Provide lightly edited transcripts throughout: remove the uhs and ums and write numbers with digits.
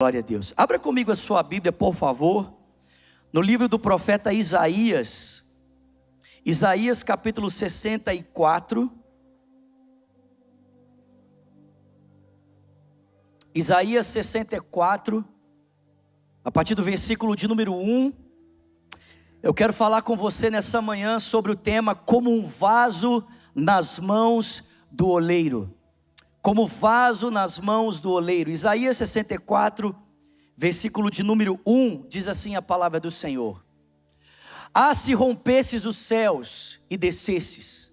Glória a Deus. Abra comigo a sua Bíblia, por favor, no livro do profeta Isaías. Isaías capítulo 64. Isaías 64, a partir do versículo de número 1. Eu quero falar com você nessa manhã sobre o tema como um vaso nas mãos do oleiro. Como vaso nas mãos do oleiro. Isaías 64, versículo de número 1, diz assim a palavra do Senhor: Ah, se rompesses os céus e descesses,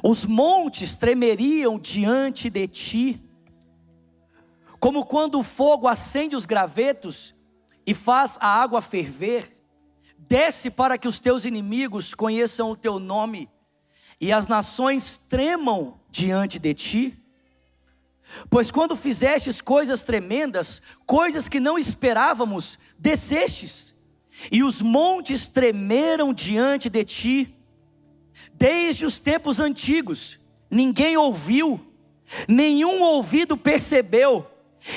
os montes tremeriam diante de ti, como quando o fogo acende os gravetos e faz a água ferver. Desce para que os teus inimigos conheçam o teu nome e as nações tremam diante de ti. Pois quando fizestes coisas tremendas, coisas que não esperávamos, descestes, e os montes tremeram diante de ti. Desde os tempos antigos, ninguém ouviu, nenhum ouvido percebeu,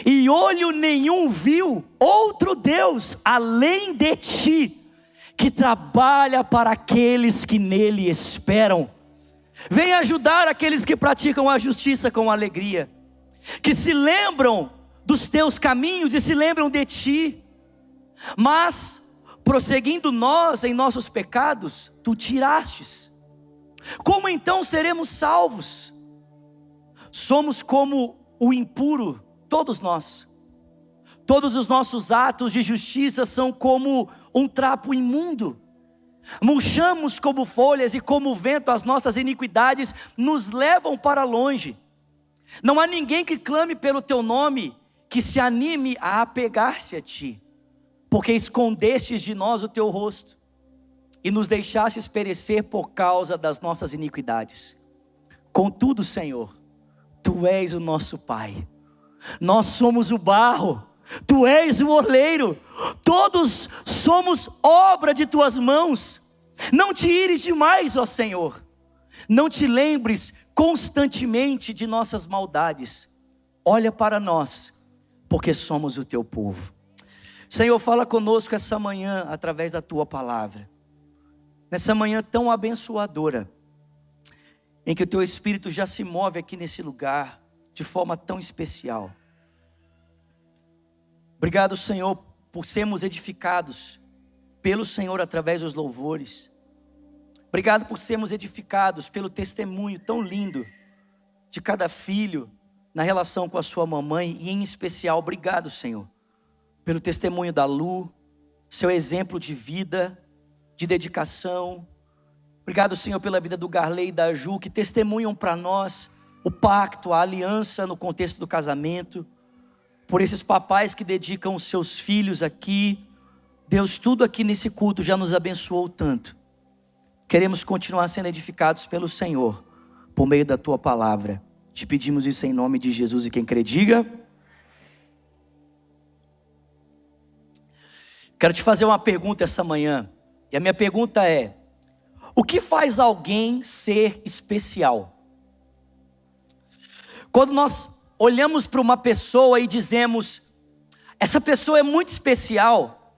e olho nenhum viu outro Deus além de ti, que trabalha para aqueles que nele esperam. Vem ajudar aqueles que praticam a justiça com alegria, que se lembram dos teus caminhos e se lembram de ti. Mas, prosseguindo nós em nossos pecados, tu tirastes. Como então seremos salvos? Somos como o impuro, todos nós. Todos os nossos atos de justiça são como um trapo imundo. Murchamos como folhas e como o vento as nossas iniquidades nos levam para longe. Não há ninguém que clame pelo teu nome, que se anime a apegar-se a ti, porque escondestes de nós o teu rosto, e nos deixastes perecer por causa das nossas iniquidades. Contudo, Senhor, tu és o nosso Pai, nós somos o barro, tu és o oleiro, todos somos obra de tuas mãos. Não te ires demais, ó Senhor, não te lembres constantemente de nossas maldades. Olha para nós, porque somos o teu povo. Senhor, fala conosco essa manhã através da tua palavra, nessa manhã tão abençoadora, em que o teu Espírito já se move aqui nesse lugar de forma tão especial. Obrigado, Senhor, por sermos edificados pelo Senhor através dos louvores. Obrigado por sermos edificados pelo testemunho tão lindo de cada filho na relação com a sua mamãe. E em especial, obrigado, Senhor, pelo testemunho da Lu, seu exemplo de vida, de dedicação. Obrigado, Senhor, pela vida do Garley e da Ju, que testemunham para nós o pacto, a aliança no contexto do casamento. Por esses papais que dedicam os seus filhos aqui. Deus, tudo aqui nesse culto já nos abençoou tanto. Queremos continuar sendo edificados pelo Senhor, por meio da tua palavra. Te pedimos isso em nome de Jesus, e quem crê diga. Quero te fazer uma pergunta essa manhã, e a minha pergunta é: o que faz alguém ser especial? Quando nós olhamos para uma pessoa e dizemos, essa pessoa é muito especial,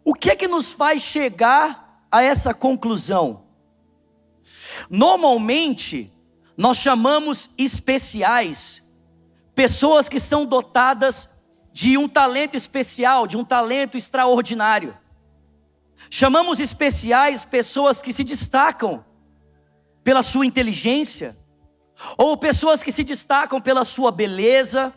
o que é que nos faz chegar a essa conclusão? Normalmente, nós chamamos especiais pessoas que são dotadas de um talento especial, de um talento extraordinário. Chamamos especiais pessoas que se destacam pela sua inteligência, ou pessoas que se destacam pela sua beleza,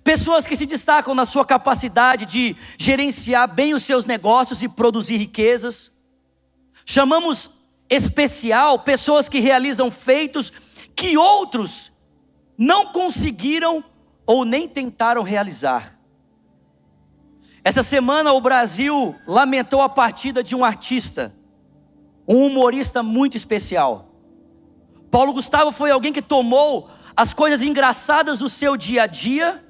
pessoas que se destacam na sua capacidade de gerenciar bem os seus negócios e produzir riquezas. Chamamos especial pessoas que realizam feitos que outros não conseguiram ou nem tentaram realizar. Essa semana o Brasil lamentou a partida de um artista, um humorista muito especial. Paulo Gustavo foi alguém que tomou as coisas engraçadas do seu dia a dia,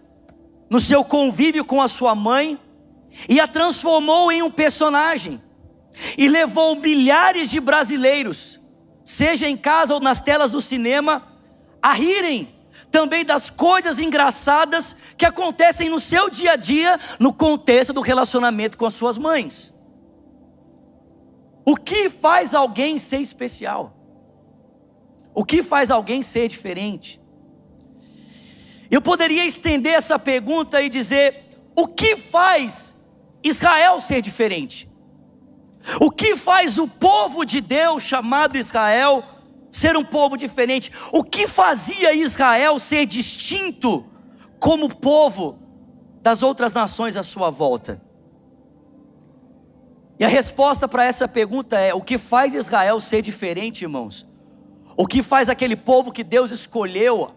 no seu convívio com a sua mãe, e a transformou em um personagem, e levou milhares de brasileiros, seja em casa ou nas telas do cinema, a rirem também das coisas engraçadas que acontecem no seu dia a dia, no contexto do relacionamento com as suas mães. O que faz alguém ser especial? O que faz alguém ser diferente? Eu poderia estender essa pergunta e dizer: o que faz Israel ser diferente? O que faz o povo de Deus, chamado Israel, ser um povo diferente? O que fazia Israel ser distinto como povo das outras nações à sua volta? E a resposta para essa pergunta é: o que faz Israel ser diferente, irmãos? O que faz aquele povo que Deus escolheu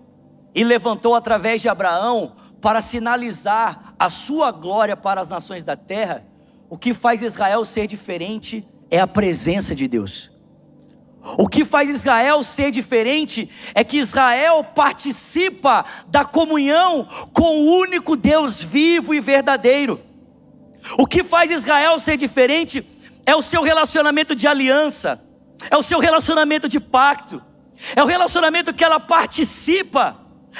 e levantou através de Abraão para sinalizar a sua glória para as nações da terra? O que faz Israel ser diferente é a presença de Deus. O que faz Israel ser diferente é que Israel participa da comunhão com o único Deus vivo e verdadeiro. O que faz Israel ser diferente é o seu relacionamento de aliança, é o seu relacionamento de pacto, é o relacionamento que ela participa,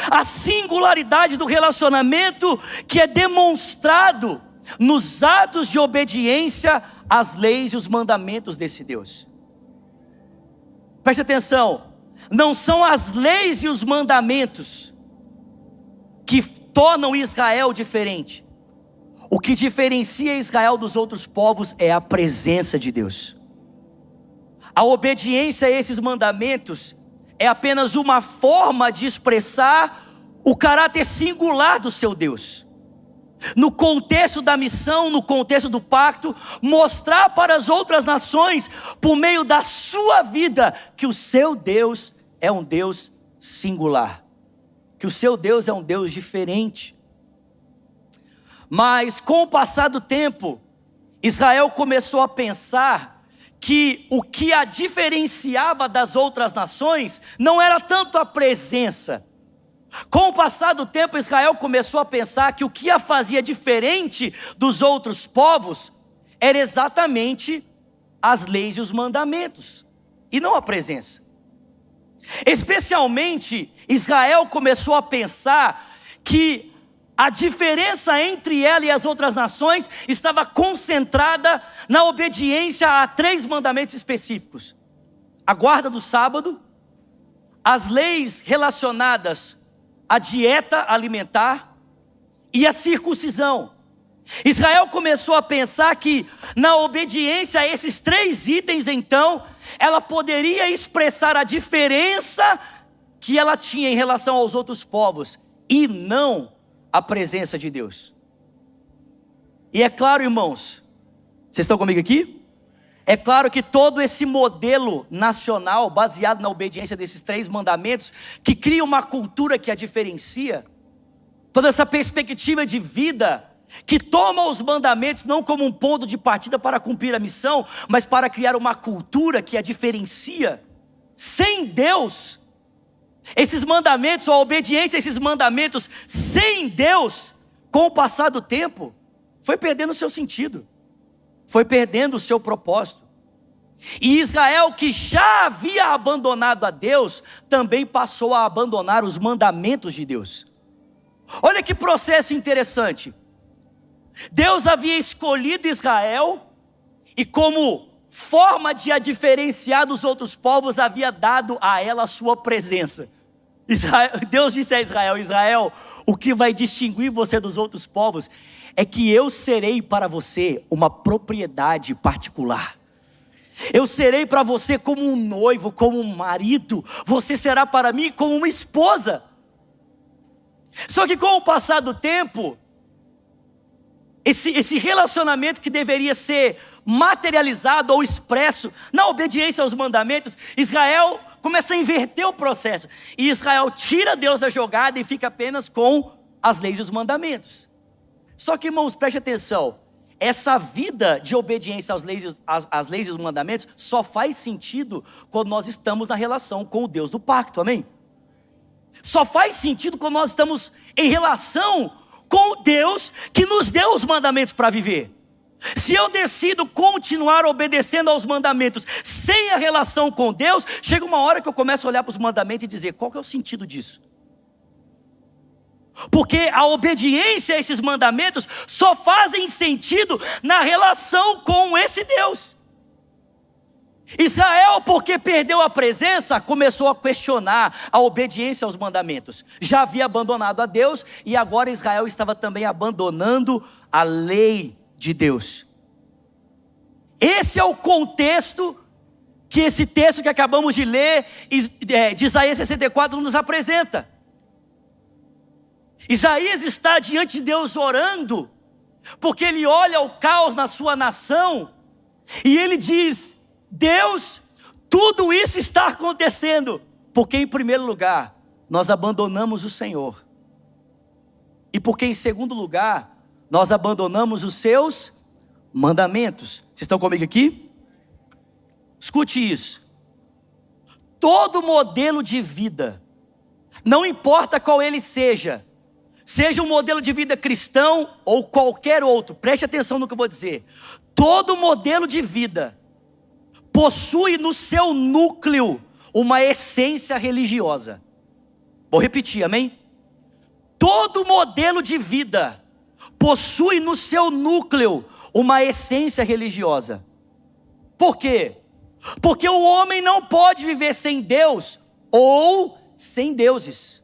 a singularidade do relacionamento que é demonstrado nos atos de obediência às leis e os mandamentos desse Deus. Preste atenção, não são as leis e os mandamentos que tornam Israel diferente. O que diferencia Israel dos outros povos é a presença de Deus. A obediência a esses mandamentos é apenas uma forma de expressar o caráter singular do seu Deus. No contexto da missão, no contexto do pacto, mostrar para as outras nações, por meio da sua vida, que o seu Deus é um Deus singular, que o seu Deus é um Deus diferente. Mas com o passar do tempo, Israel começou a pensar que o que a diferenciava das outras nações não era tanto a presença. Com o passar do tempo, Israel começou a pensar que o que a fazia diferente dos outros povos era exatamente as leis e os mandamentos, e não a presença. Especialmente, Israel começou a pensar que a diferença entre ela e as outras nações estava concentrada na obediência a 3 mandamentos específicos: a guarda do sábado, as leis relacionadas à dieta alimentar e a circuncisão. Israel começou a pensar que na obediência a esses 3 itens, então, ela poderia expressar a diferença que ela tinha em relação aos outros povos, e não a presença de Deus. E é claro, irmãos, vocês estão comigo aqui? É claro que todo esse modelo nacional, baseado na obediência desses 3 mandamentos, que cria uma cultura que a diferencia, toda essa perspectiva de vida, que toma os mandamentos não como um ponto de partida para cumprir a missão, mas para criar uma cultura que a diferencia. Sem Deus, esses mandamentos, a obediência a esses mandamentos, sem Deus, com o passar do tempo, foi perdendo o seu sentido, foi perdendo o seu propósito. E Israel, que já havia abandonado a Deus, também passou a abandonar os mandamentos de Deus. Olha que processo interessante. Deus havia escolhido Israel, e como forma de a diferenciar dos outros povos, havia dado a ela a sua presença. Deus disse a Israel: Israel, o que vai distinguir você dos outros povos é que eu serei para você uma propriedade particular. Eu serei para você como um noivo, como um marido. Você será para mim como uma esposa. Só que com o passar do tempo, esse relacionamento que deveria ser materializado ou expresso na obediência aos mandamentos, Israel começa a inverter o processo. E Israel tira Deus da jogada e fica apenas com as leis e os mandamentos. Só que, irmãos, preste atenção. Essa vida de obediência às leis e os mandamentos só faz sentido quando nós estamos na relação com o Deus do pacto, amém? Só faz sentido quando nós estamos em relação com o Deus que nos deu os mandamentos para viver. Se eu decido continuar obedecendo aos mandamentos sem a relação com Deus, chega uma hora que eu começo a olhar para os mandamentos e dizer: qual que é o sentido disso? Porque a obediência a esses mandamentos só fazem sentido na relação com esse Deus. Israel, porque perdeu a presença, começou a questionar a obediência aos mandamentos. Já havia abandonado a Deus e agora Israel estava também abandonando a lei de Deus. Esse é o contexto que esse texto que acabamos de ler, de Isaías 64, nos apresenta. Isaías está diante de Deus orando, porque ele olha o caos na sua nação, e ele diz: Deus, tudo isso está acontecendo, porque em primeiro lugar, nós abandonamos o Senhor, e porque em segundo lugar, nós abandonamos os seus mandamentos. Vocês estão comigo aqui? Escute isso. Todo modelo de vida, não importa qual ele seja um modelo de vida cristão ou qualquer outro, preste atenção no que eu vou dizer. Todo modelo de vida possui no seu núcleo uma essência religiosa. Vou repetir, amém? Todo modelo de vida possui no seu núcleo uma essência religiosa. Por quê? Porque o homem não pode viver sem Deus ou sem deuses.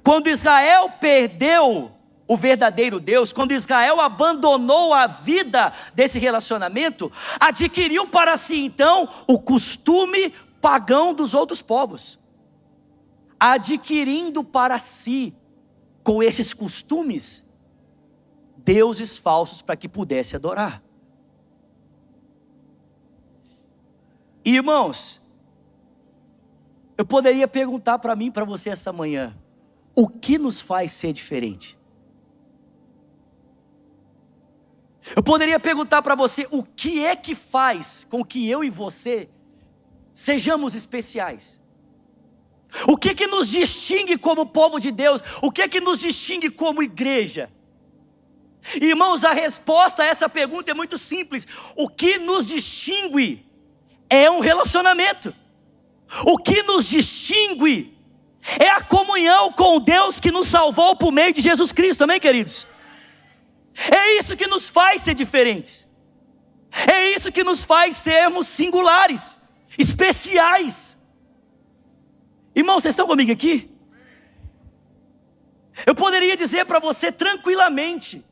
Quando Israel perdeu o verdadeiro Deus, quando Israel abandonou a vida desse relacionamento, adquiriu para si então o costume pagão dos outros povos, adquirindo para si, com esses costumes, deuses falsos para que pudesse adorar. Irmãos, eu poderia perguntar para mim e para você essa manhã: o que nos faz ser diferente? Eu poderia perguntar para você: o que é que faz com que eu e você sejamos especiais? O que que nos distingue como povo de Deus? O que que nos distingue como igreja? Irmãos, a resposta a essa pergunta é muito simples. O que nos distingue é um relacionamento. O que nos distingue é a comunhão com Deus que nos salvou por meio de Jesus Cristo, amém, queridos? É isso que nos faz ser diferentes. É isso que nos faz sermos singulares, especiais. Irmãos, vocês estão comigo aqui? Eu poderia dizer para você tranquilamente,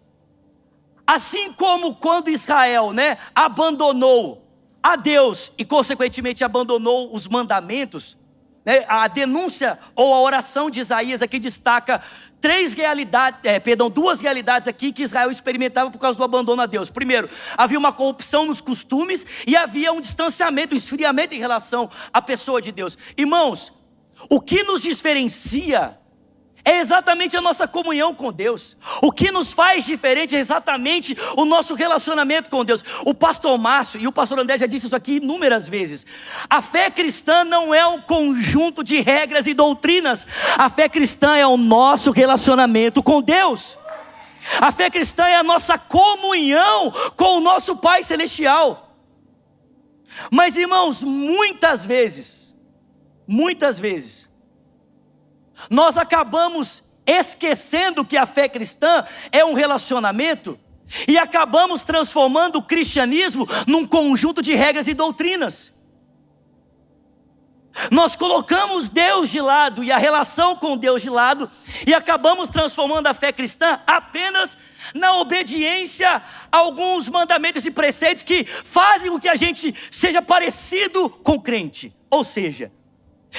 assim como quando Israel, abandonou a Deus e consequentemente abandonou os mandamentos, a denúncia ou a oração de Isaías aqui destaca duas realidades aqui que Israel experimentava por causa do abandono a Deus. Primeiro, havia uma corrupção nos costumes e havia um distanciamento, um esfriamento em relação à pessoa de Deus. Irmãos, o que nos diferencia é exatamente a nossa comunhão com Deus. O que nos faz diferente é exatamente o nosso relacionamento com Deus. O pastor Márcio e o pastor André já disse isso aqui inúmeras vezes. A fé cristã não é um conjunto de regras e doutrinas. A fé cristã é o nosso relacionamento com Deus. A fé cristã é a nossa comunhão com o nosso Pai Celestial. Mas, irmãos, muitas vezes, nós acabamos esquecendo que a fé cristã é um relacionamento e acabamos transformando o cristianismo num conjunto de regras e doutrinas. Nós colocamos Deus de lado e a relação com Deus de lado e acabamos transformando a fé cristã apenas na obediência a alguns mandamentos e preceitos que fazem com que a gente seja parecido com crente. Ou seja,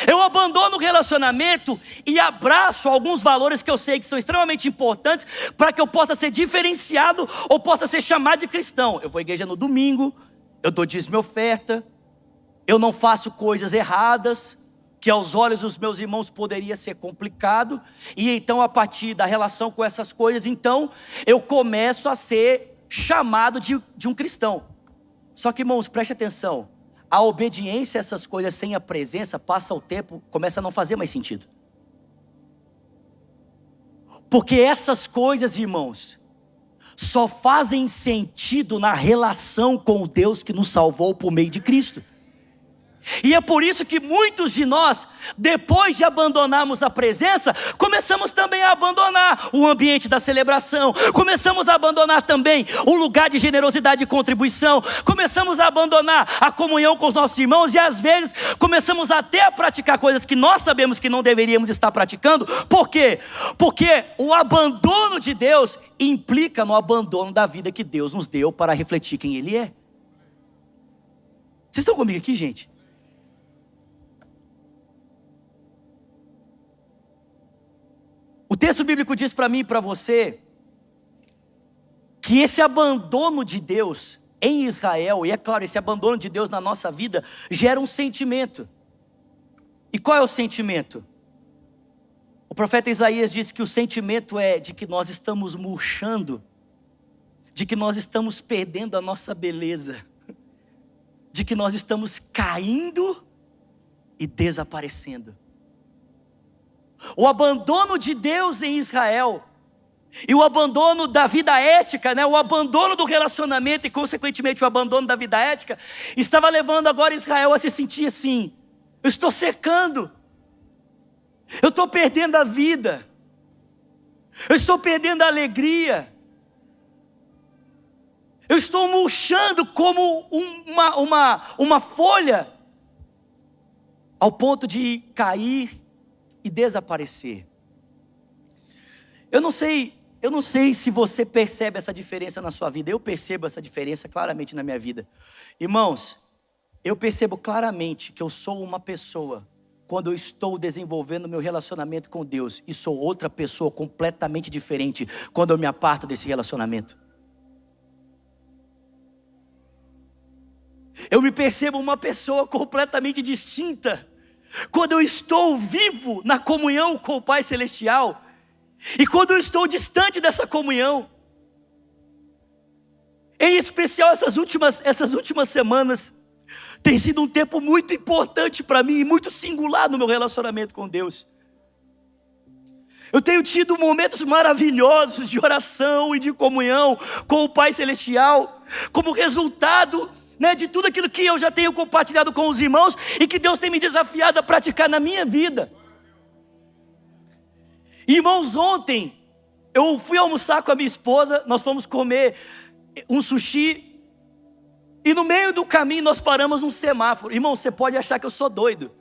eu abandono o relacionamento e abraço alguns valores que eu sei que são extremamente importantes para que eu possa ser diferenciado ou possa ser chamado de cristão. Eu vou à igreja no domingo, eu dou dízimo e oferta, eu não faço coisas erradas, que aos olhos dos meus irmãos poderia ser complicado, e então a partir da relação com essas coisas, então eu começo a ser chamado de um cristão. Só que, irmãos, preste atenção. A obediência a essas coisas sem a presença, passa o tempo, começa a não fazer mais sentido. Porque essas coisas, irmãos, só fazem sentido na relação com o Deus que nos salvou por meio de Cristo. E é por isso que muitos de nós, depois de abandonarmos a presença, começamos também a abandonar o ambiente da celebração, começamos a abandonar também o lugar de generosidade e contribuição, começamos a abandonar a comunhão com os nossos irmãos e às vezes começamos até a praticar coisas que nós sabemos que não deveríamos estar praticando. Por quê? Porque o abandono de Deus implica no abandono da vida que Deus nos deu para refletir quem Ele é. Vocês estão comigo aqui, gente? O texto bíblico diz para mim e para você que esse abandono de Deus em Israel, e é claro, esse abandono de Deus na nossa vida, gera um sentimento. E qual é o sentimento? O profeta Isaías disse que o sentimento é de que nós estamos murchando, de que nós estamos perdendo a nossa beleza, de que nós estamos caindo e desaparecendo. O abandono de Deus em Israel e o abandono da vida ética, o abandono do relacionamento e consequentemente o abandono da vida ética, estava levando agora Israel a se sentir assim: eu estou secando, eu estou perdendo a vida, eu estou perdendo a alegria, eu estou murchando como uma folha, ao ponto de cair e desaparecer. Eu não sei se você percebe essa diferença na sua vida. Eu percebo essa diferença claramente na minha vida. Irmãos, eu percebo claramente que eu sou uma pessoa quando eu estou desenvolvendo meu relacionamento com Deus, e sou outra pessoa completamente diferente quando eu me aparto desse relacionamento. Eu me percebo uma pessoa completamente distinta quando eu estou vivo na comunhão com o Pai Celestial, e quando eu estou distante dessa comunhão. Em especial essas últimas semanas, tem sido um tempo muito importante para mim, e muito singular no meu relacionamento com Deus. Eu tenho tido momentos maravilhosos de oração e de comunhão com o Pai Celestial, como resultado de tudo aquilo que eu já tenho compartilhado com os irmãos e que Deus tem me desafiado a praticar na minha vida. Irmãos, ontem eu fui almoçar com a minha esposa, nós fomos comer um sushi, e no meio do caminho nós paramos num semáforo. Irmão, você pode achar que eu sou doido.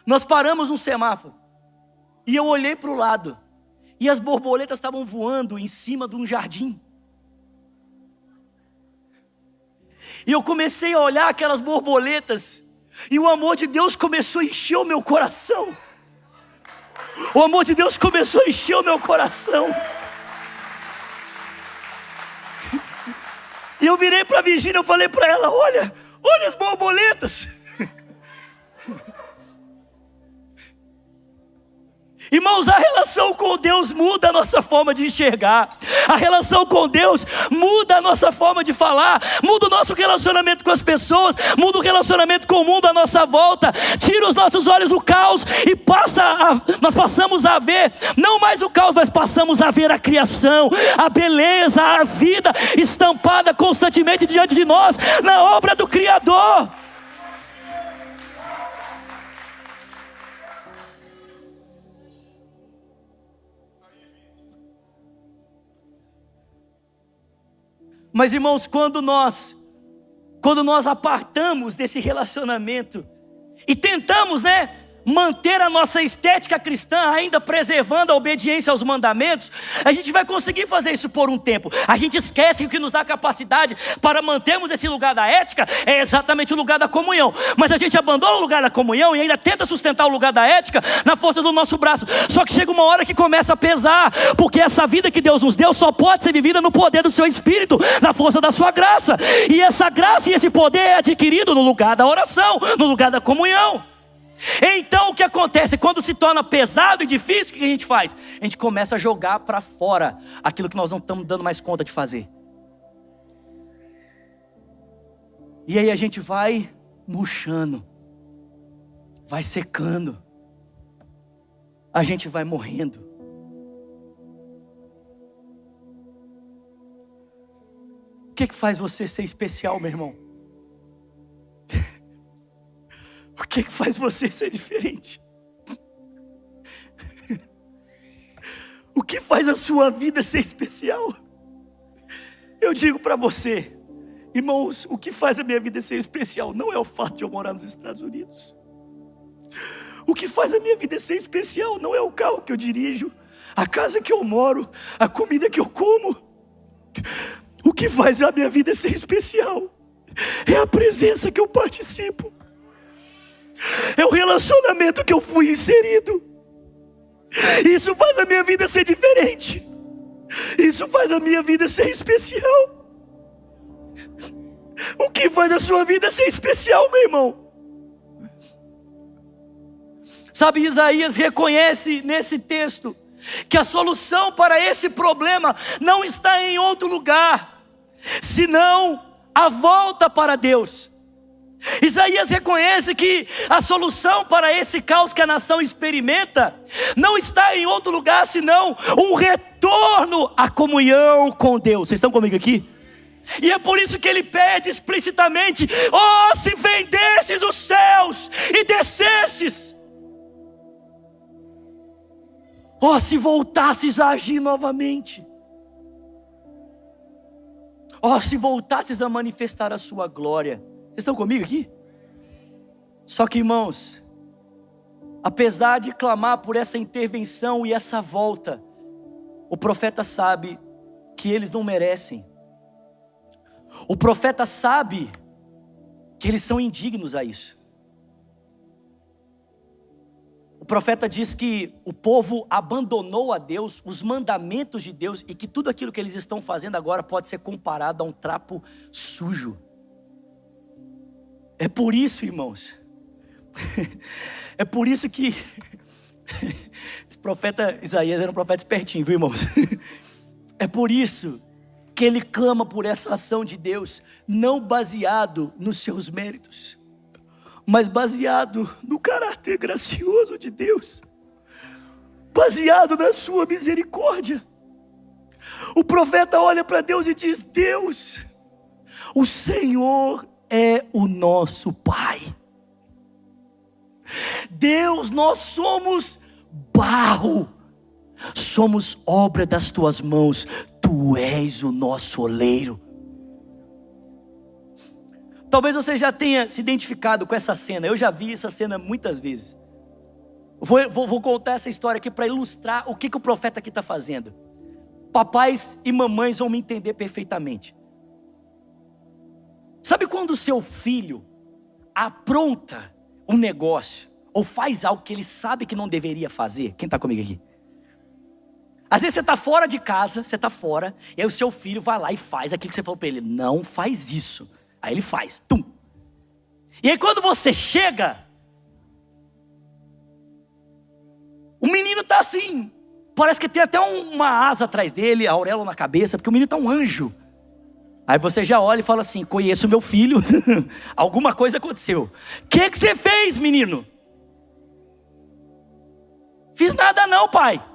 Nós paramos num semáforo, e eu olhei para o lado, e as borboletas estavam voando em cima de um jardim. E eu comecei a olhar aquelas borboletas, e o amor de Deus começou a encher o meu coração. O amor de Deus começou a encher o meu coração. E eu virei para a Virgínia, eu falei para ela: olha as borboletas. Irmãos, a relação com Deus muda a nossa forma de enxergar. A relação com Deus muda a nossa forma de falar, muda o nosso relacionamento com as pessoas, muda o relacionamento com o mundo à nossa volta, tira os nossos olhos do caos e nós passamos a ver, não mais o caos, mas passamos a ver a criação, a beleza, a vida estampada constantemente diante de nós, na obra do Criador. Mas irmãos, quando nós apartamos desse relacionamento e tentamos, manter a nossa estética cristã, ainda preservando a obediência aos mandamentos, a gente vai conseguir fazer isso por um tempo. A gente esquece que o que nos dá capacidade para mantermos esse lugar da ética é exatamente o lugar da comunhão. Mas a gente abandona o lugar da comunhão e ainda tenta sustentar o lugar da ética na força do nosso braço. Só que chega uma hora que começa a pesar, porque essa vida que Deus nos deu só pode ser vivida no poder do seu Espírito, na força da sua graça. E essa graça e esse poder é adquirido no lugar da oração, no lugar da comunhão. Então o que acontece? Quando se torna pesado e difícil, o que a gente faz? A gente começa a jogar para fora aquilo que nós não estamos dando mais conta de fazer. E aí a gente vai murchando, vai secando, a gente vai morrendo. O que faz você ser especial, meu irmão? que faz você ser diferente? O que faz a sua vida ser especial? Eu digo para você, irmãos, o que faz a minha vida ser especial não é o fato de eu morar nos Estados Unidos. O que faz a minha vida ser especial não é o carro que eu dirijo, a casa que eu moro, a comida que eu como. O que faz a minha vida ser especial é a presença que eu participo, é o relacionamento que eu fui inserido. Isso faz a minha vida ser diferente. Isso faz a minha vida ser especial. O que faz a sua vida ser especial, meu irmão? Sabe, Isaías reconhece nesse texto que a solução para esse problema não está em outro lugar, senão a volta para Deus. Isaías reconhece que a solução para esse caos que a nação experimenta não está em outro lugar, senão um retorno à comunhão com Deus. Vocês estão comigo aqui? E é por isso que ele pede explicitamente: oh, se vendesses os céus e descesses, oh, se voltasses a agir novamente, oh, se voltasses a manifestar a sua glória. Vocês estão comigo aqui? Só que, irmãos, apesar de clamar por essa intervenção e essa volta, o profeta sabe que eles não merecem. O profeta sabe que eles são indignos a isso. O profeta diz que o povo abandonou a Deus, os mandamentos de Deus, e que tudo aquilo que eles estão fazendo agora pode ser comparado a um trapo sujo. É por isso, irmãos, é por isso que esse profeta Isaías era um profeta espertinho, viu, irmãos? É por isso que ele clama por essa ação de Deus, não baseado nos seus méritos, mas baseado no caráter gracioso de Deus, baseado na sua misericórdia. O profeta olha para Deus e diz: Deus, o Senhor é o nosso Pai. Deus, nós somos barro, somos obra das tuas mãos, tu és o nosso oleiro. Talvez você já tenha se identificado com essa cena. Eu já vi essa cena muitas vezes. Vou contar essa história aqui para ilustrar o que o profeta aqui está fazendo. Papais e mamães vão me entender perfeitamente. Sabe quando o seu filho apronta um negócio ou faz algo que ele sabe que não deveria fazer? Quem está comigo aqui? Às vezes você está fora de casa, você está fora, e aí o seu filho vai lá e faz aquilo que você falou para ele: não faz isso. Aí ele faz, tum. E aí quando você chega, o menino está assim, parece que tem até uma asa atrás dele, a auréola na cabeça, porque o menino está um anjo. Aí você já olha e fala assim: conheço meu filho, alguma coisa aconteceu. O que você fez, menino? Fiz nada não, pai.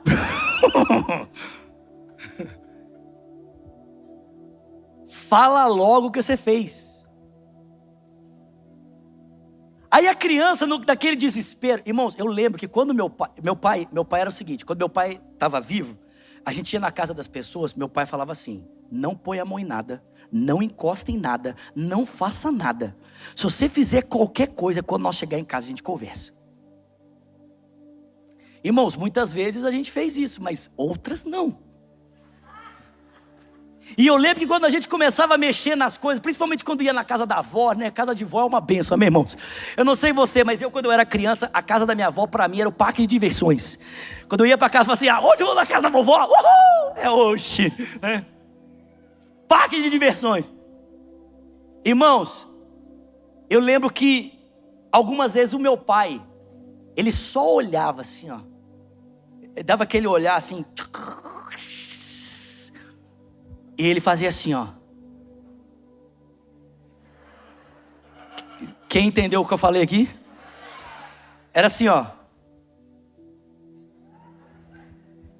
Fala logo o que você fez. Aí a criança, daquele desespero, irmãos, eu lembro que quando meu pai era o seguinte: quando meu pai estava vivo, a gente ia na casa das pessoas, meu pai falava assim: não põe a mão em nada, não encosta em nada, não faça nada. Se você fizer qualquer coisa, quando nós chegar em casa a gente conversa. Irmãos, muitas vezes a gente fez isso, mas outras não. E eu lembro que quando a gente começava a mexer nas coisas, principalmente quando ia na casa da avó, né? Casa de vó é uma benção, amém, irmãos? Eu não sei você, mas quando eu era criança, a casa da minha avó para mim era o parque de diversões. Quando eu ia para casa, eu falava assim: hoje eu vou na casa da vovó, uhul! É hoje, né? Parque de diversões. Irmãos, eu lembro que algumas vezes o meu pai, ele só olhava assim, ó. Ele dava aquele olhar assim. E ele fazia assim, ó. Quem entendeu o que eu falei aqui? Era assim, ó.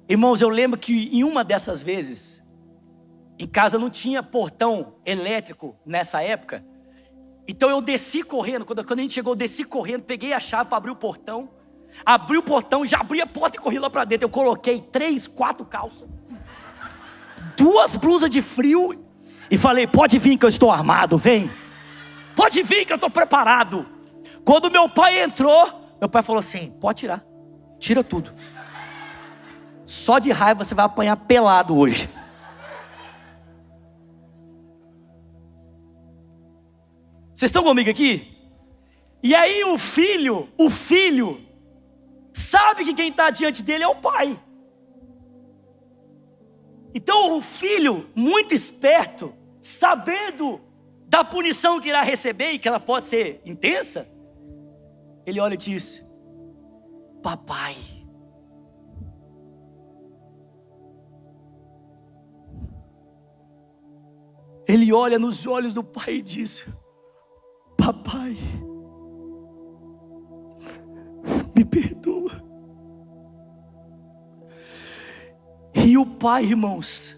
Irmãos, eu lembro que em uma dessas vezes, em casa não tinha portão elétrico nessa época, Então eu desci correndo, quando a gente chegou eu desci correndo, peguei a chave para abrir o portão. Abri o portão, já abri a porta e corri lá para dentro. Eu coloquei 3, 4 calças, 2 blusas de frio e falei, pode vir que eu estou armado, vem. Pode vir que eu estou preparado. Quando meu pai entrou, meu pai falou assim, pode tirar, tira tudo. Só de raiva você vai apanhar pelado hoje. Vocês estão comigo aqui? E aí o filho sabe que quem está diante dele é o pai. Então o filho, muito esperto, sabendo da punição que irá receber e que ela pode ser intensa, ele olha e diz, papai. Ele olha nos olhos do pai e diz, papai, me perdoa. E o pai, irmãos,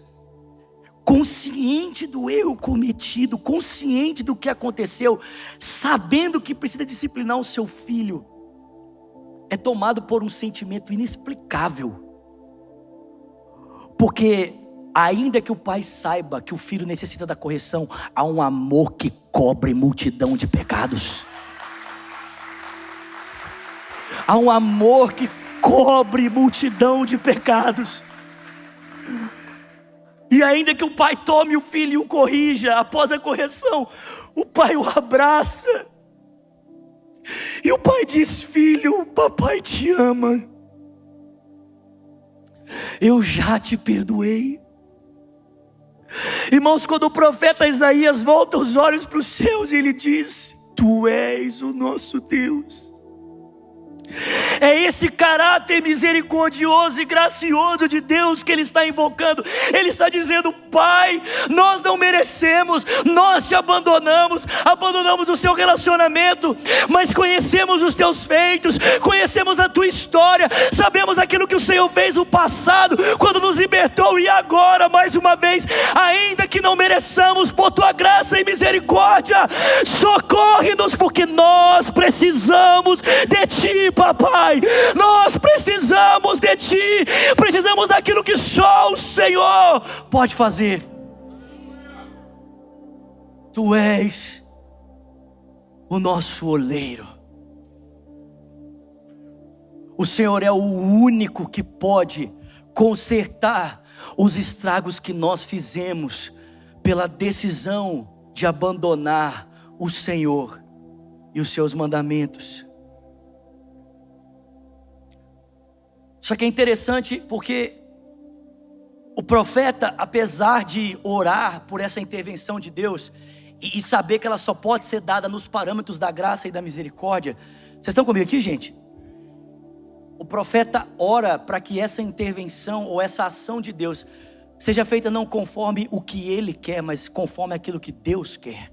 consciente do erro cometido, consciente do que aconteceu, sabendo que precisa disciplinar o seu filho, é tomado por um sentimento inexplicável. Porque ainda que o pai saiba que o filho necessita da correção, há um amor que cobre multidão de pecados. Há um amor que cobre multidão de pecados. E ainda que o pai tome o filho e o corrija, após a correção, o pai o abraça. E o pai diz, filho, papai te ama. Eu já te perdoei. Irmãos, quando o profeta Isaías volta os olhos para os céus, ele diz, tu és o nosso Deus. É esse caráter misericordioso e gracioso de Deus que ele está invocando. Ele está dizendo, pai, nós não merecemos, nós te abandonamos o seu relacionamento, mas conhecemos os teus feitos, conhecemos a tua história, sabemos aquilo que o Senhor fez no passado, quando nos libertou, e agora, mais uma vez, ainda que não mereçamos, por tua graça e misericórdia, socorre-nos, porque nós precisamos de ti, papai. Nós precisamos de ti, precisamos daquilo que só o Senhor pode fazer. Tu és o nosso oleiro. O Senhor é o único que pode consertar os estragos que nós fizemos pela decisão de abandonar o Senhor e os seus mandamentos. Só que é interessante porque o profeta, apesar de orar por essa intervenção de Deus e saber que ela só pode ser dada nos parâmetros da graça e da misericórdia, vocês estão comigo aqui, gente? O profeta ora para que essa intervenção ou essa ação de Deus seja feita não conforme o que ele quer, mas conforme aquilo que Deus quer.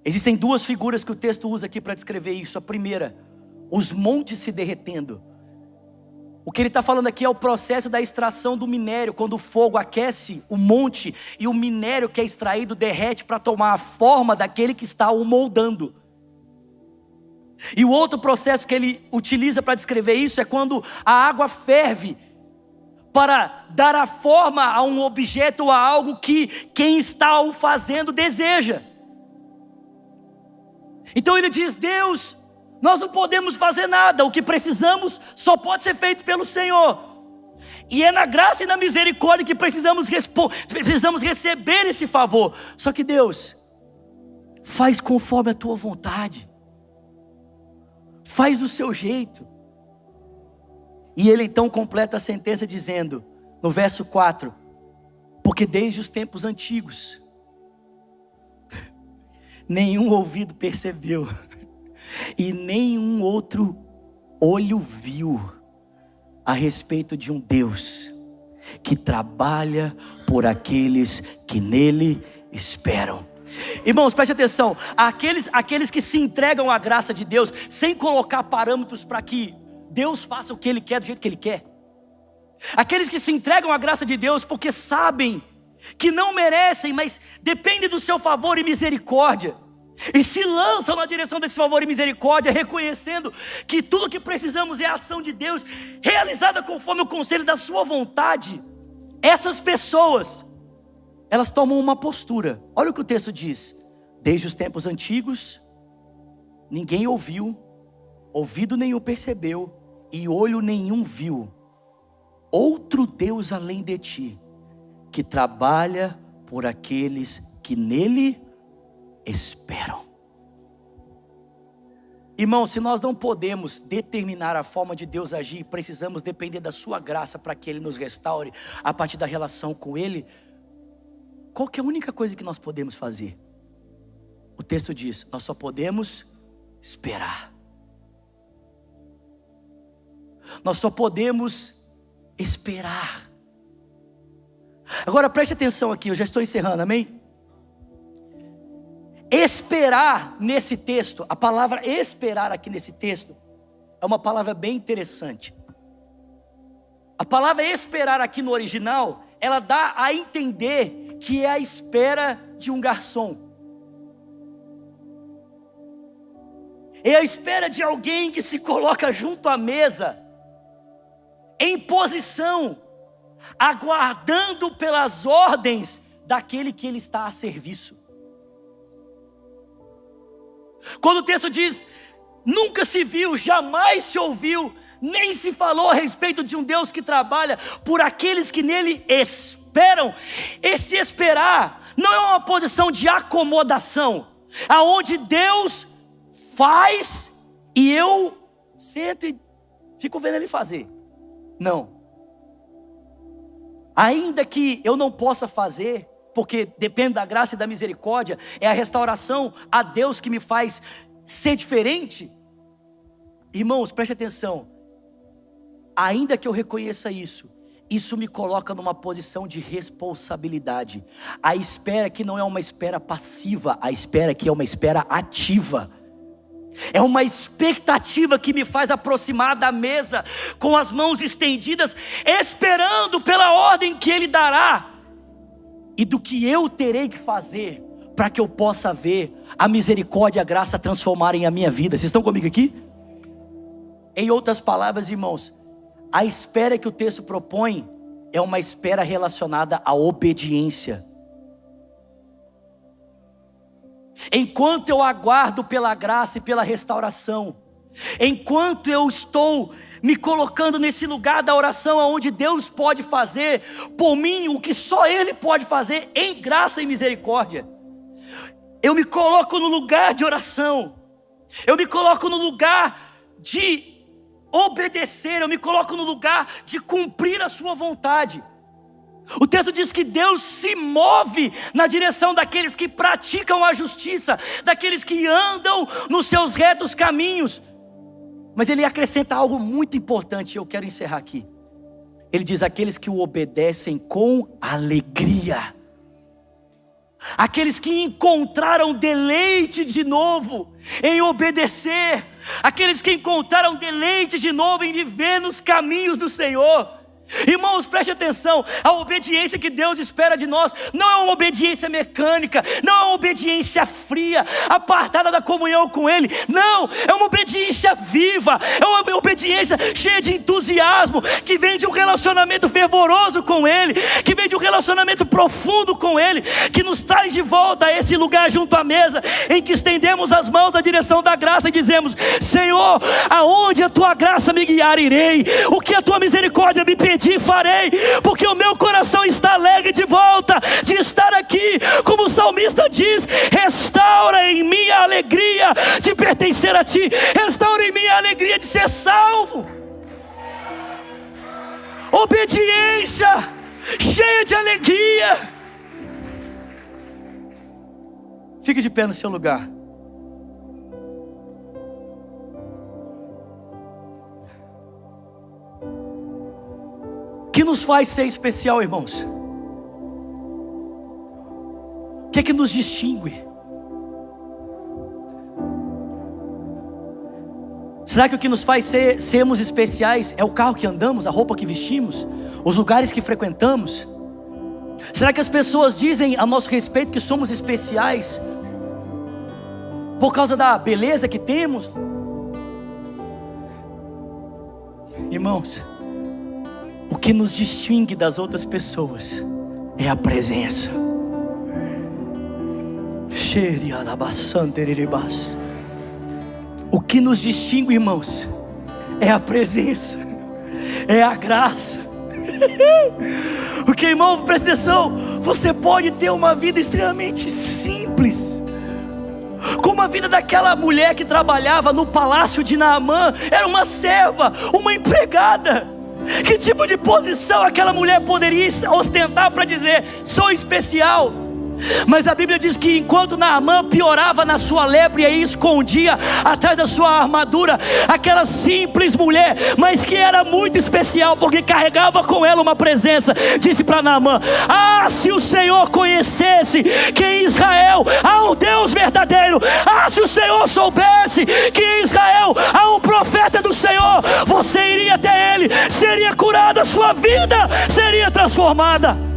Existem 2 figuras que o texto usa aqui para descrever isso. A primeira, os montes se derretendo. O que ele está falando aqui é o processo da extração do minério, quando o fogo aquece o monte e o minério que é extraído derrete para tomar a forma daquele que está o moldando. E o outro processo que ele utiliza para descrever isso é quando a água ferve para dar a forma a um objeto ou a algo que quem está o fazendo deseja. Então ele diz, Deus, nós não podemos fazer nada, o que precisamos só pode ser feito pelo Senhor. E é na graça e na misericórdia que precisamos receber esse favor. Só que Deus, faz conforme a tua vontade. Faz do seu jeito. E ele então completa a sentença dizendo, no verso 4, porque desde os tempos antigos, nenhum ouvido percebeu, e nenhum outro olho viu a respeito de um Deus que trabalha por aqueles que nele esperam. Irmãos, preste atenção, aqueles que se entregam à graça de Deus, sem colocar parâmetros para que Deus faça o que Ele quer, do jeito que Ele quer. Aqueles que se entregam à graça de Deus porque sabem que não merecem, mas dependem do seu favor e misericórdia. e se lançam na direção desse favor e misericórdia, reconhecendo que tudo que precisamos é a ação de Deus, realizada conforme o conselho da sua vontade, essas pessoas, elas tomam uma postura. Olha o que o texto diz: desde os tempos antigos, ninguém ouviu, ouvido nenhum percebeu, e olho nenhum viu, outro Deus além de ti, que trabalha por aqueles que nele esperam. Irmão, se nós não podemos determinar a forma de Deus agir, precisamos depender da sua graça para que Ele nos restaure a partir da relação com Ele. Qual que é a única coisa que nós podemos fazer? O texto diz: nós só podemos esperar. Nós só podemos esperar. Agora preste atenção aqui, eu já estou encerrando, amém? Esperar nesse texto, a palavra esperar aqui nesse texto, é uma palavra bem interessante. A palavra esperar aqui no original, ela dá a entender que é a espera de um garçom. É a espera de alguém que se coloca junto à mesa, em posição, aguardando pelas ordens daquele que ele está a serviço. Quando o texto diz: nunca se viu, jamais se ouviu, nem se falou a respeito de um Deus que trabalha por aqueles que nele esperam. Esse esperar não é uma posição de acomodação, aonde Deus faz e eu sento e fico vendo Ele fazer. Não. Ainda que eu não possa fazer, porque depende da graça e da misericórdia, é a restauração a Deus que me faz ser diferente. Irmãos, preste atenção. Ainda que eu reconheça isso, isso me coloca numa posição de responsabilidade. A espera aqui não é uma espera passiva, a espera aqui é uma espera ativa. É uma expectativa que me faz aproximar da mesa, com as mãos estendidas, esperando pela ordem que Ele dará, e do que eu terei que fazer, para que eu possa ver a misericórdia e a graça transformarem a minha vida. Vocês estão comigo aqui? Em outras palavras, irmãos, a espera que o texto propõe é uma espera relacionada à obediência. Enquanto eu aguardo pela graça e pela restauração, enquanto eu estou me colocando nesse lugar da oração, onde Deus pode fazer por mim o que só Ele pode fazer em graça e misericórdia, eu me coloco no lugar de oração, eu me coloco no lugar de obedecer, eu me coloco no lugar de cumprir a sua vontade. O texto diz que Deus se move na direção daqueles que praticam a justiça, daqueles que andam nos seus retos caminhos. Mas Ele acrescenta algo muito importante, e eu quero encerrar aqui. Ele diz: aqueles que o obedecem com alegria, aqueles que encontraram deleite de novo em obedecer, aqueles que encontraram deleite de novo em viver nos caminhos do Senhor. Irmãos, preste atenção, a obediência que Deus espera de nós não é uma obediência mecânica, não é uma obediência fria, apartada da comunhão com Ele. Não, é uma obediência viva, é uma obediência cheia de entusiasmo, que vem de um relacionamento fervoroso com Ele, que vem de um relacionamento profundo com Ele, que nos traz de volta a esse lugar junto à mesa, em que estendemos as mãos na direção da graça e dizemos: Senhor, aonde a Tua graça me guiar, irei, o que a Tua misericórdia me pedir, farei, porque o meu coração está alegre de volta, de estar aqui. Como o salmista diz: restaura em mim a alegria de pertencer a Ti, restaura em mim a alegria de ser salvo. Obediência cheia de alegria. Fique de pé no seu lugar. O que nos faz ser especial, irmãos? O que é que nos distingue? Será que o que nos faz sermos especiais é o carro que andamos, a roupa que vestimos, os lugares que frequentamos? Será que as pessoas dizem a nosso respeito que somos especiais por causa da beleza que temos. Irmãos, o que nos distingue das outras pessoas é a presença. O que nos distingue, irmãos, é a presença, é a graça. Porque, irmão, presta atenção, você pode ter uma vida extremamente simples, como a vida daquela mulher que trabalhava no palácio de Naamã. Era uma serva, uma empregada. Que tipo de posição aquela mulher poderia ostentar para dizer: sou especial? Mas a Bíblia diz que enquanto Naamã piorava na sua lepra e aí escondia atrás da sua armadura, aquela simples mulher, mas que era muito especial porque carregava com ela uma presença, disse para Naamã: ah, se o Senhor conhecesse que em Israel há um Deus verdadeiro, ah, se o Senhor soubesse que em Israel há um profeta do Senhor, você iria até ele, seria curada, a sua vida seria transformada.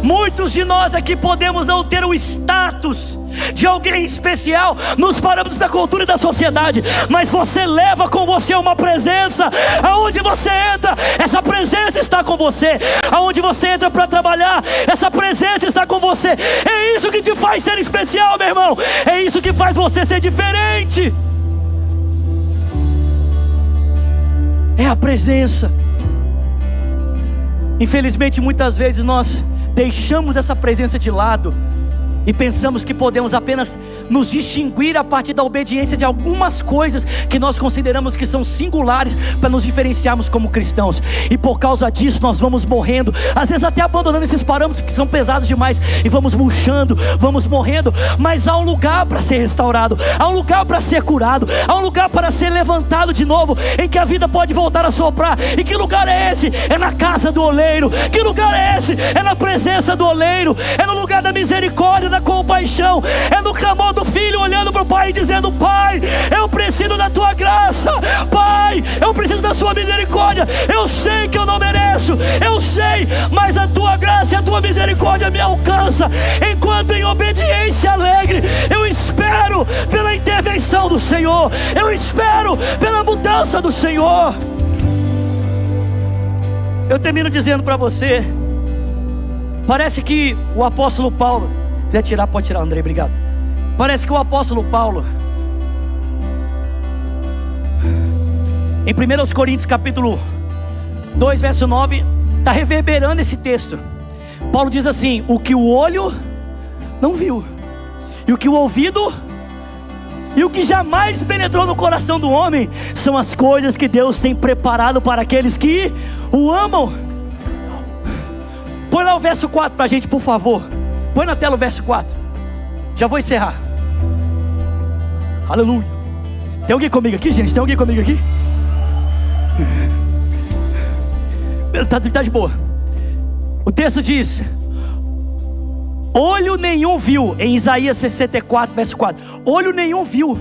Muitos de nós aqui podemos não ter o status de alguém especial nos parâmetros da cultura e da sociedade, mas você leva com você uma presença. Aonde você entra, essa presença está com você. Aonde você entra para trabalhar, essa presença está com você. É isso que te faz ser especial, meu irmão. É isso que faz você ser diferente. É a presença. Infelizmente, muitas vezes nós deixamos essa presença de lado e pensamos que podemos apenas nos distinguir a partir da obediência de algumas coisas que nós consideramos que são singulares para nos diferenciarmos como cristãos. E por causa disso nós vamos morrendo, às vezes até abandonando esses parâmetros que são pesados demais, e vamos murchando, vamos morrendo. Mas há um lugar para ser restaurado, há um lugar para ser curado, há um lugar para ser levantado de novo, em que a vida pode voltar a soprar. E que lugar é esse? É na casa do oleiro. Que lugar é esse? É na presença do oleiro. É no lugar da misericórdia, da compaixão. É no clamor do filho olhando para o pai e dizendo: pai, eu preciso da tua graça, pai, eu preciso da sua misericórdia. Eu sei que eu não mereço, eu sei, mas a tua graça e a tua misericórdia me alcança. Enquanto em obediência alegre eu espero pela intervenção do Senhor, eu espero pela mudança do Senhor. Eu termino dizendo para você, parece que o apóstolo Paulo, se quiser tirar, pode tirar, Andrei, obrigado. Parece que o apóstolo Paulo, em 1 Coríntios capítulo 2, verso 9, está reverberando esse texto. Paulo diz assim: o que o olho não viu, e o que o ouvido, e o que jamais penetrou no coração do homem, são as coisas que Deus tem preparado para aqueles que o amam. Põe lá o verso 4 para a gente, por favor. Põe na tela o verso 4. Já vou encerrar. Aleluia. Tem alguém comigo aqui, gente? Tem alguém comigo aqui? Tá de boa. O texto diz: olho nenhum viu, em Isaías 64, verso 4. Olho nenhum viu,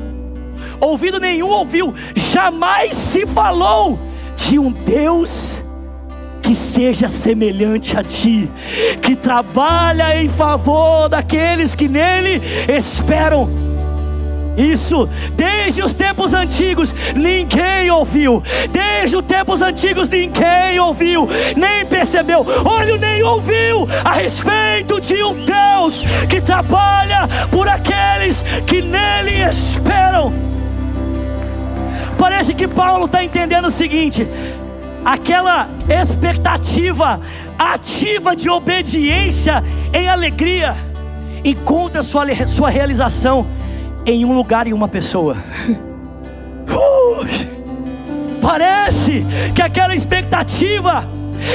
ouvido nenhum ouviu, jamais se falou de um Deus que seja semelhante a ti, que trabalha em favor daqueles que nele esperam. Isso, desde os tempos antigos ninguém ouviu, desde os tempos antigos ninguém ouviu, nem percebeu, olho nem ouviu a respeito de um Deus que trabalha por aqueles que nele esperam. Parece que Paulo está entendendo o seguinte: aquela expectativa ativa de obediência em alegria encontra sua realização em um lugar e uma pessoa. Parece que aquela expectativa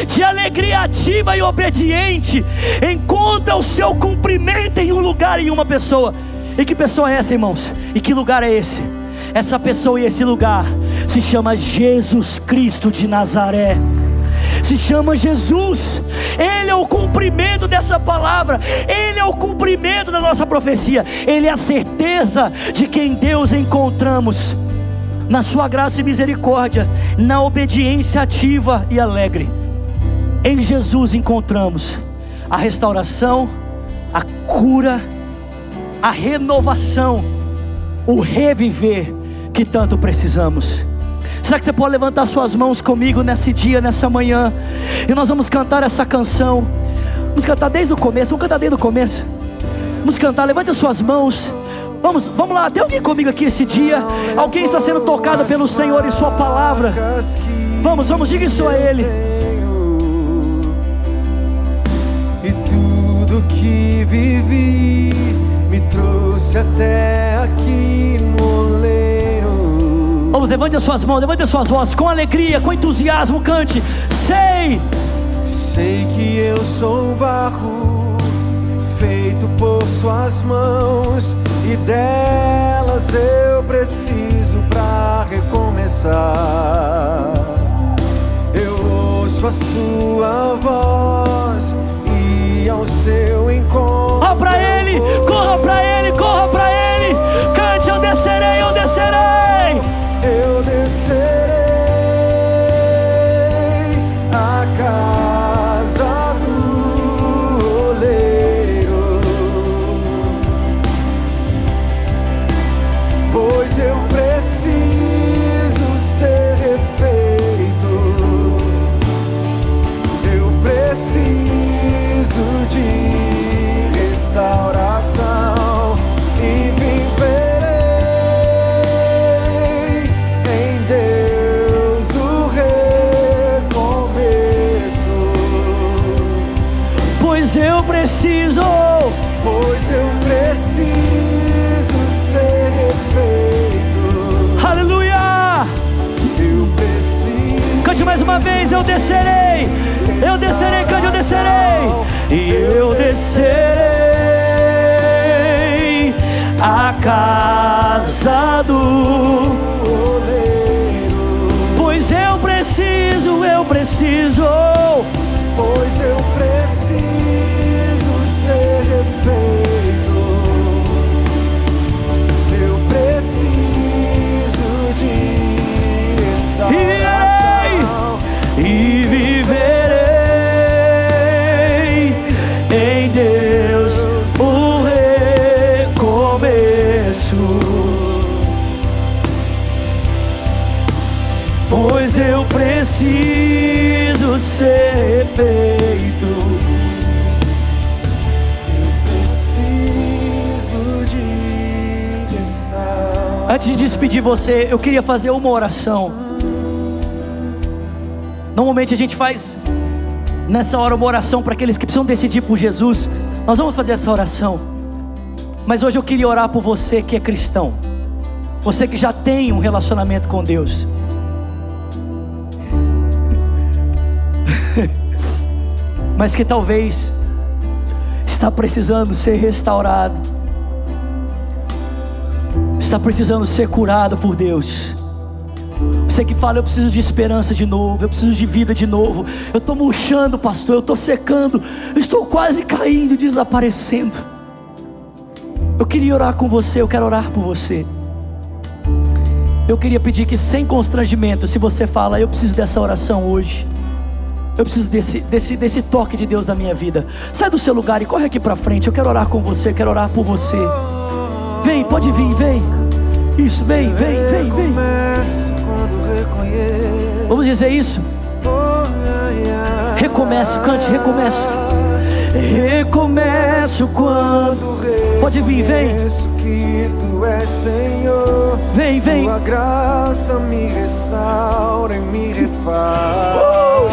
de alegria ativa e obediente encontra o seu cumprimento em um lugar e uma pessoa. E que pessoa é essa, irmãos? E que lugar é esse? Essa pessoa e esse lugar se chama Jesus Cristo de Nazaré. Se chama Jesus. Ele é o cumprimento dessa palavra. Ele é o cumprimento da nossa profecia. Ele é a certeza de que em Deus encontramos, na sua graça e misericórdia, na obediência ativa e alegre, em Jesus encontramos a restauração, a cura, a renovação o reviver que tanto precisamos. Será que você pode levantar suas mãos comigo nesse dia, nessa manhã? E nós vamos cantar essa canção. Vamos cantar desde o começo. Vamos cantar desde o começo. Vamos cantar, levante as suas mãos. Vamos lá, tem alguém comigo aqui esse dia? Alguém está sendo tocado pelo Senhor e sua palavra? Vamos, diga isso a Ele. E tudo que vivi me trouxe até aqui no oleiro. Vamos, levante as suas mãos, levante as suas vozes, com alegria, com entusiasmo, cante. Sei que eu sou barro, feito por suas mãos, e delas eu preciso pra recomeçar. Eu ouço a sua voz e ao seu encontro. Corra pra Ele, corra pra Ele, corra pra Ele. Cante, eu descerei, eu descerei. Eu descerei a casa do oleiro, pois eu preciso ser refeito. Eu preciso de restauração e viverei em Deus o recomeço. Pois eu preciso ser refeito. Aleluia. Eu preciso. Cante mais uma vez, eu descerei, cante, eu descerei. E eu descerei a casa do oleiro, pois eu preciso. pois eu preciso ser refeito. Eu preciso de restauração e viverei em Deus o recomeço. Pois eu preciso ser feito. Eu preciso de restauração. Antes de despedir você, eu queria fazer uma oração. Normalmente a gente faz nessa hora uma oração para aqueles que precisam decidir por Jesus. Nós vamos fazer essa oração. Mas hoje eu queria orar por você que é cristão, você que já tem um relacionamento com Deus, mas que talvez está precisando ser restaurado, está precisando ser curado por Deus. Você que fala, eu preciso de esperança de novo, eu preciso de vida de novo. Eu estou murchando, pastor, eu estou secando, eu estou quase caindo e desaparecendo. Eu queria orar com você, eu quero orar por você. Eu queria pedir que, sem constrangimento, se você fala, eu preciso dessa oração hoje, eu preciso desse toque de Deus na minha vida, sai do seu lugar e corre aqui para frente. Eu quero orar com você, eu quero orar por você. Vem, pode vir, vem. Isso, vem. Vamos dizer isso. Recomeço, cante, recomeço. Recomeço quando. Pode vir, vem. Que tu és Senhor. Vem. Tua graça me restaura e me refaz.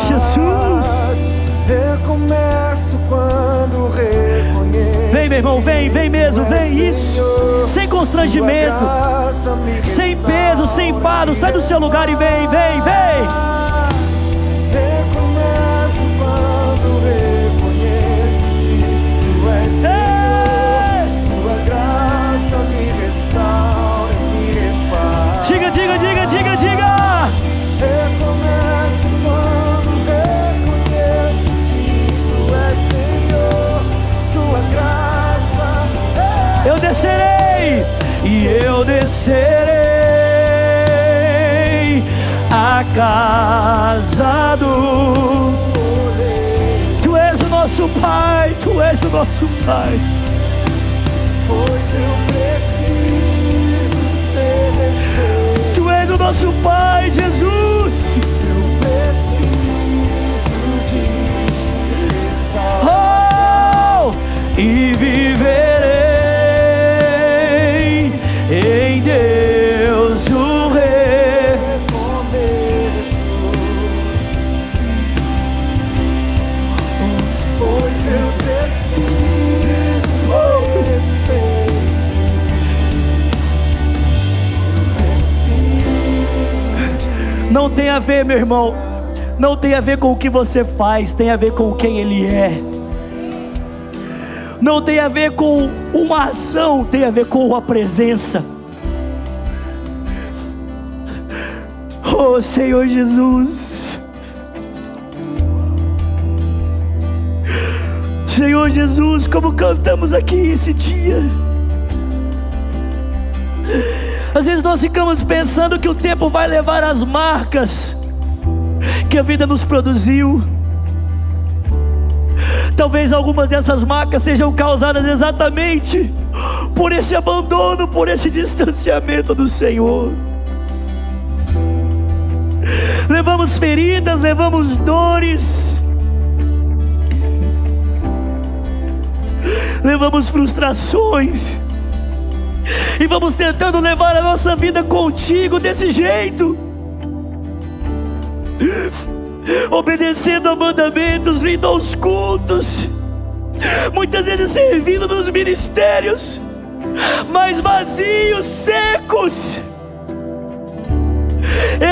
Jesus. Recomeço quando reconheço. Vem, meu irmão, vem mesmo, vem, isso. Sem constrangimento, sem peso, sem fardo. Sai do seu lugar e vem. Recomeço quando reconheço que tu és Senhor. Tua graça me restaura e me refaz. Diga. Recomeço quando reconheço que tu és Senhor. Tua graça. Eu descerei, e eu descerei a casa do. Tu és o nosso Pai, tu és o nosso Pai. Pois eu preciso nosso Pai, Jesus. Eu preciso de restauração. Oh, e viverei em Deus o recomeço, pois eu preciso ser feito. Não tem a ver, meu irmão, não tem a ver com o que você faz, tem a ver com quem Ele é. Não tem a ver com uma ação, tem a ver com a presença. Oh Senhor Jesus, Senhor Jesus, como cantamos aqui esse dia. Às vezes nós ficamos pensando que o tempo vai levar as marcas que a vida nos produziu. Talvez algumas dessas marcas sejam causadas exatamente por esse abandono, por esse distanciamento do Senhor. Levamos feridas, levamos dores, levamos frustrações, e vamos tentando levar a nossa vida contigo desse jeito, obedecendo a mandamentos, vindo aos cultos, muitas vezes servindo nos ministérios, mas vazios, secos,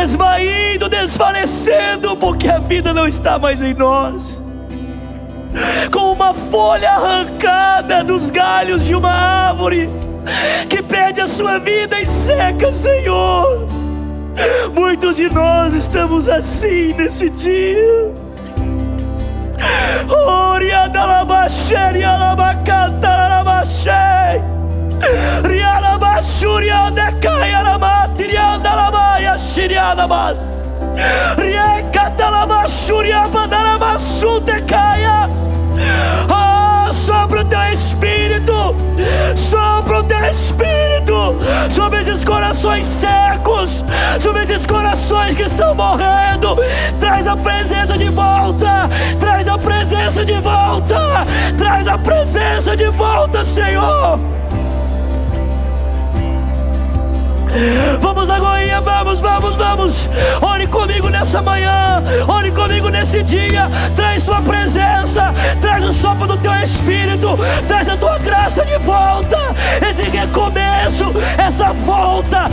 esvaindo, desfalecendo, porque a vida não está mais em nós, como uma folha arrancada dos galhos de uma árvore que perde a sua vida e seca, Senhor. Muitos de nós estamos assim nesse dia. Sopra o teu Espírito, sopra o teu Espírito sobre esses corações secos, sobre esses corações que estão morrendo. Traz a presença de volta, traz a presença de volta, traz a presença de volta, Senhor. Vamos agora, vamos. Ore comigo nessa manhã, ore comigo nesse dia. Traz tua presença, traz o sopro do teu Espírito, traz a tua graça de volta. Esse recomeço, essa volta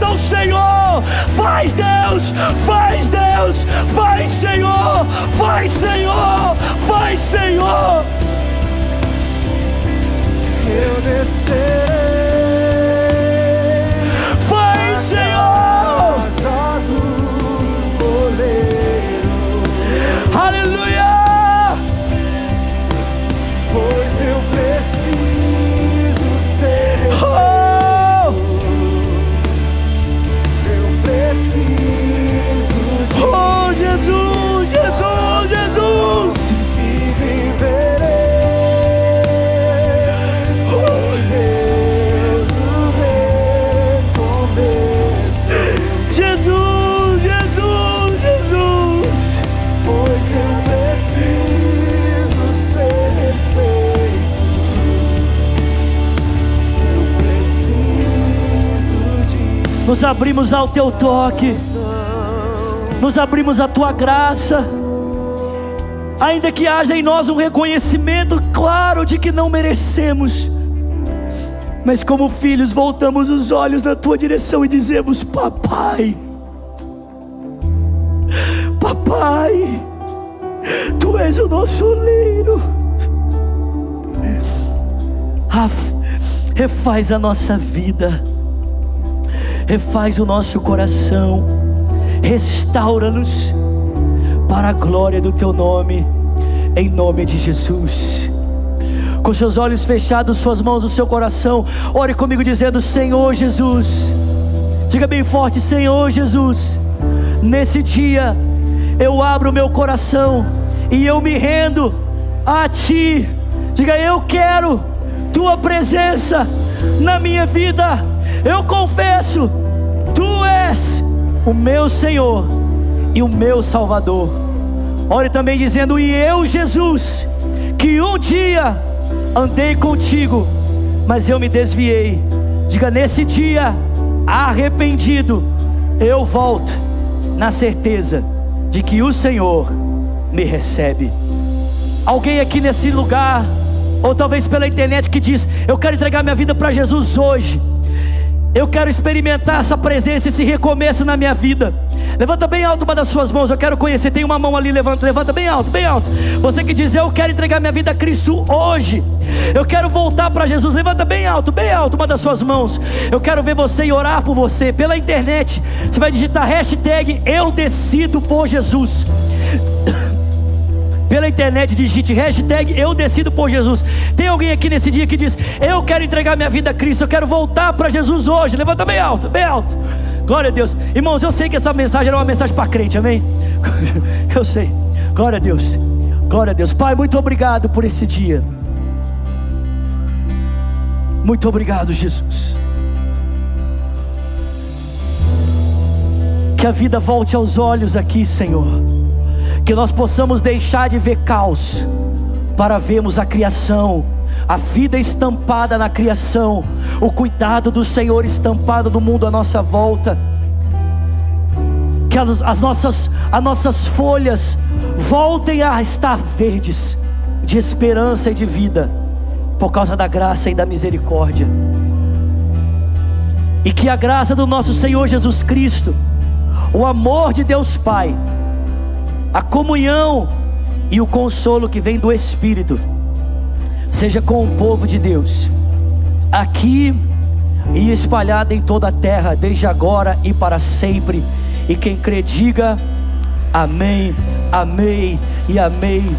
ao Senhor. Faz, Deus, faz, Senhor, faz, Senhor, faz, Senhor. Eu descerei, vai, Senhor, casa do oleiro, aleluia, pois eu preciso ser oh, eu preciso de oh, Jesus, Jesus, Jesus, e viverei. Jesus, Jesus, Jesus, Pois eu preciso ser feito, eu preciso de nos abrimos ao teu toque, nos abrimos à tua graça, ainda que haja em nós um reconhecimento claro de que não merecemos, mas como filhos voltamos os olhos na tua direção e dizemos: Papai, Papai, Tu és o nosso oleiro. Refaz a nossa vida, refaz o nosso coração, restaura-nos para a glória do Teu nome, em nome de Jesus. Com seus olhos fechados, suas mãos no seu coração, ore comigo dizendo: Senhor Jesus, diga bem forte: Senhor Jesus, nesse dia eu abro o meu coração e eu me rendo a Ti. Diga: eu quero Tua presença na minha vida, Eu confesso, Tu és o meu Senhor e o meu Salvador. Ore também dizendo: e eu, Jesus, que um dia andei contigo, mas eu me desviei. Diga: nesse dia, arrependido, eu volto, na certeza de que o Senhor me recebe. Alguém aqui nesse lugar, ou talvez pela internet, que diz: eu quero entregar minha vida para Jesus hoje. Eu quero experimentar essa presença, esse recomeço na minha vida. Levanta bem alto uma das suas mãos, eu quero conhecer. Tem uma mão ali, levanta bem alto, bem alto. Você que diz: eu quero entregar minha vida a Cristo hoje. Eu quero voltar para Jesus. Levanta bem alto uma das suas mãos. Eu quero ver você e orar por você. Pela internet, você vai digitar hashtag eu decido por Jesus. Pela internet, digite hashtag eu decido por Jesus. Tem alguém aqui nesse dia que diz: eu quero entregar minha vida a Cristo, eu quero voltar para Jesus hoje? Levanta bem alto, bem alto. Glória a Deus. Irmãos, eu sei que essa mensagem era uma mensagem para crente, amém? Eu sei. Glória a Deus, glória a Deus. Pai, muito obrigado por esse dia. Muito obrigado, Jesus. Que a vida volte aos olhos aqui, Senhor. Que nós possamos deixar de ver caos para vermos a criação, a vida estampada na criação, o cuidado do Senhor estampado no mundo à nossa volta. Que as nossas folhas voltem a estar verdes, de esperança e de vida, por causa da graça e da misericórdia. E que a graça do nosso Senhor Jesus Cristo, o amor de Deus Pai, a comunhão e o consolo que vem do Espírito seja com o povo de Deus, aqui e espalhado em toda a terra, desde agora e para sempre. E quem crê diga amém, amém e amém.